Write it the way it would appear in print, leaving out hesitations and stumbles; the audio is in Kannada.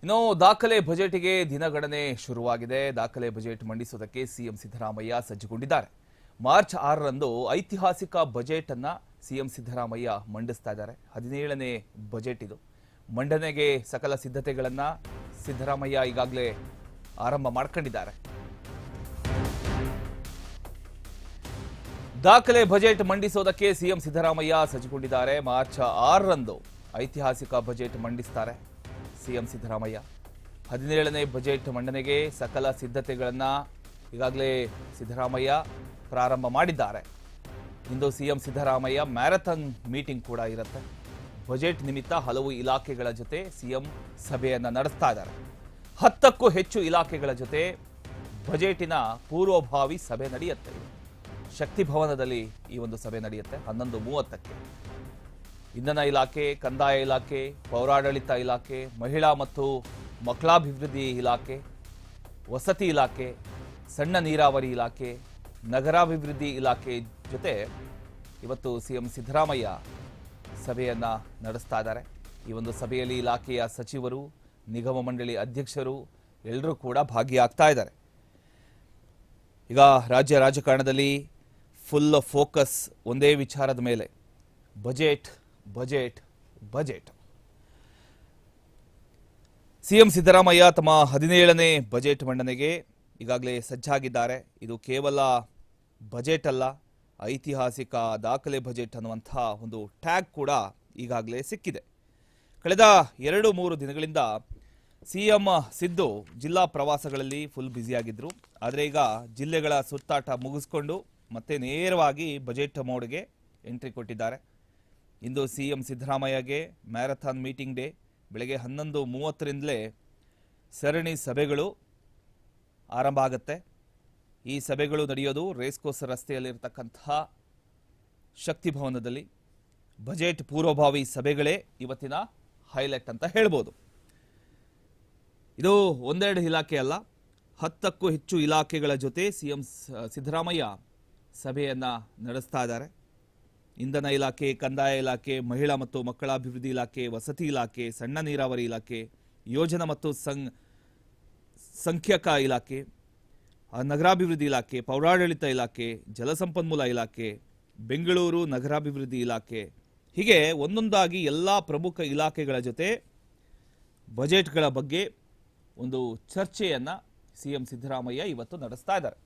ಇನ್ನು ದಾಖಲೆ ಬಜೆಟ್ಗೆ ದಿನಗಣನೆ ಶುರುವಾಗಿದೆ. ದಾಖಲೆ ಬಜೆಟ್ ಮಂಡಿಸುವುದಕ್ಕೆ ಸಿಎಂ ಸಿದ್ದರಾಮಯ್ಯ ಸಜ್ಜುಗೊಂಡಿದ್ದಾರೆ. ಮಾರ್ಚ್ 6ರಂದು ಐತಿಹಾಸಿಕ ಬಜೆಟ್ ಅನ್ನ ಸಿಎಂ ಸಿದ್ದರಾಮಯ್ಯ ಮಂಡಿಸ್ತಾ ಇದ್ದಾರೆ. 17ನೇ ಬಜೆಟ್ ಇದು. ಮಂಡನೆಗೆ ಸಕಲ ಸಿದ್ಧತೆಗಳನ್ನ ಸಿದ್ದರಾಮಯ್ಯ ಈಗಾಗಲೇ ಆರಂಭ ಮಾಡ್ಕೊಂಡಿದ್ದಾರೆ. ದಾಖಲೆ ಬಜೆಟ್ ಮಂಡಿಸೋದಕ್ಕೆ ಸಿಎಂ ಸಿದ್ದರಾಮಯ್ಯ ಸಜ್ಜುಗೊಂಡಿದ್ದಾರೆ. ಮಾರ್ಚ್ 6ರಂದು ಐತಿಹಾಸಿಕ ಬಜೆಟ್ ಮಂಡಿಸ್ತಾರೆ ಸಿಎಂ ಸಿದ್ದರಾಮಯ್ಯ. 17ನೇ ಬಜೆಟ್ ಮಂಡನೆಗೆ ಸಕಲ ಸಿದ್ಧತೆಗಳನ್ನು ಈಗಾಗಲೇ ಸಿದ್ದರಾಮಯ್ಯ ಪ್ರಾರಂಭ ಮಾಡಿದ್ದಾರೆ. ಇಂದು ಸಿಎಂ ಸಿದ್ದರಾಮಯ್ಯ ಮ್ಯಾರಥಾನ್ ಮೀಟಿಂಗ್ ಕೂಡ ಇರುತ್ತೆ. ಬಜೆಟ್ ನಿಮಿತ್ತ ಹಲವು ಇಲಾಖೆಗಳ ಜೊತೆ ಸಿಎಂ ಸಭೆಯನ್ನು ನಡೆಸ್ತಾ ಇದ್ದಾರೆ. 10ಕ್ಕೂ ಹೆಚ್ಚು ಇಲಾಖೆಗಳ ಜೊತೆ ಬಜೆಟಿನ ಪೂರ್ವಭಾವಿ ಸಭೆ ನಡೆಯುತ್ತೆ. ಶಕ್ತಿ ಭವನದಲ್ಲಿ ಈ ಒಂದು ಸಭೆ ನಡೆಯುತ್ತೆ 11:30ಕ್ಕೆ. ಇಂಧನ ಇಲಾಖೆ, ಕಂದಾಯ ಇಲಾಖೆ, ಪೌರಾಡಳಿತ ಇಲಾಖೆ, ಮಹಿಳಾ ಮತ್ತು ಮಕ್ಕಳಾಭಿವೃದ್ಧಿ ಇಲಾಖೆ, ವಸತಿ ಇಲಾಖೆ, ಸಣ್ಣ ನೀರಾವರಿ ಇಲಾಖೆ, ನಗರಾಭಿವೃದ್ಧಿ ಇಲಾಖೆ ಜೊತೆ ಇವತ್ತು ಸಿಎಂ ಸಿದ್ದರಾಮಯ್ಯ ಸಭೆಯನ್ನ ನಡೆಸ್ತಾ ಇದ್ದಾರೆ. ಈ ಒಂದು ಸಭೆಯಲ್ಲಿ ಇಲಾಖೆಯ ಸಚಿವರು, ನಿಗಮ ಮಂಡಳಿ ಅಧ್ಯಕ್ಷರು ಎಲ್ಲರೂ ಕೂಡ ಭಾಗಿಯಾಗ್ತಾ ಇದ್ದಾರೆ. ಈಗ ರಾಜ್ಯ ರಾಜಕಾರಣದಲ್ಲಿ ಫುಲ್ ಫೋಕಸ್ ಒಂದೇ ವಿಚಾರದ ಮೇಲೆ, budget budget budget. CM Siddaramaiah ತಮ್ಮ 17ನೇ ಬಜೆಟ್ ಮಂಡನೆಗೆ ಈಗಾಗಲೇ ಸಜ್ಜಾಗಿದ್ದಾರೆ. ಇದು ಕೇವಲ ಬಜೆಟ್ ಅಲ್ಲ, ಐತಿಹಾಸಿಕ ದಾಖಲೆ ಬಜೆಟ್ ಅನ್ನುವಂಥ ಒಂದು ಟ್ಯಾಗ್ ಕೂಡ ಈಗಾಗಲೇ ಸಿಕ್ಕಿದೆ. ಕಳೆದ 2-3 ದಿನಗಳಿಂದ ಸಿಎಂ ಸಿದ್ದು ಜಿಲ್ಲಾ ಪ್ರವಾಸಗಳಲ್ಲಿ ಫುಲ್ ಬ್ಯುಸಿಯಾಗಿದ್ದರು. ಆದರೆ ಈಗ ಜಿಲ್ಲೆಗಳ ಸುತ್ತಾಟ ಮುಗಿಸ್ಕೊಂಡು ಮತ್ತೆ ನೇರವಾಗಿ ಬಜೆಟ್ ಮೋಡ್ಗೆ ಎಂಟ್ರಿ ಕೊಟ್ಟಿದ್ದಾರೆ. ಇಂದು ಸಿಎಂ ಸಿದ್ದರಾಮಯ್ಯಗೆ ಮ್ಯಾರಥಾನ್ ಮೀಟಿಂಗ್ ಡೇ. ಬೆಳಗ್ಗೆ 11:30ರಿಂದಲೇ ಸರಣಿ ಸಭೆಗಳು ಆರಂಭ ಆಗುತ್ತೆ. ಈ ಸಭೆಗಳು ನಡೆಯೋದು ರೇಸ್ಕೋರ್ಸ್ ರಸ್ತೆಯಲ್ಲಿರ್ತಕ್ಕಂತಹ ಶಕ್ತಿ ಭವನದಲ್ಲಿ. ಬಜೆಟ್ ಪೂರ್ವಭಾವಿ ಸಭೆಗಳೇ ಇವತ್ತಿನ ಹೈಲೈಟ್ ಅಂತ ಹೇಳ್ಬೋದು. ಇದು ಒಂದೆರಡು ಇಲಾಖೆ ಅಲ್ಲ, 10ಕ್ಕೂ ಹೆಚ್ಚು ಇಲಾಖೆಗಳ ಜೊತೆ ಸಿಎಂ ಸಿದ್ದರಾಮಯ್ಯ ಸಭೆಯನ್ನು ನಡೆಸ್ತಾ ಇದ್ದಾರೆ. ಇಂಧನ ಇಲಾಖೆ, ಕಂದಾಯ ಇಲಾಖೆ, ಮಹಿಳಾ ಮತ್ತು ಮಕ್ಕಳಾಭಿವೃದ್ಧಿ ಇಲಾಖೆ, ವಸತಿ ಇಲಾಖೆ, ಸಣ್ಣ ನೀರಾವರಿ ಇಲಾಖೆ, ಯೋಜನಾ ಮತ್ತು ಸಂಖ್ಯಕ ಇಲಾಖೆ, ನಗರಾಭಿವೃದ್ಧಿ ಇಲಾಖೆ, ಪೌರಾಡಳಿತ ಇಲಾಖೆ, ಜಲಸಂಪನ್ಮೂಲ ಇಲಾಖೆ, ಬೆಂಗಳೂರು ನಗರಾಭಿವೃದ್ಧಿ ಇಲಾಖೆ, ಹೀಗೆ ಒಂದೊಂದಾಗಿ ಎಲ್ಲ ಪ್ರಮುಖ ಇಲಾಖೆಗಳ ಜೊತೆ ಬಜೆಟ್ಗಳ ಬಗ್ಗೆ ಒಂದು ಚರ್ಚೆಯನ್ನು ಸಿಎಂ ಸಿದ್ದರಾಮಯ್ಯ ಇವತ್ತು ನಡೆಸ್ತಾ ಇದ್ದಾರೆ.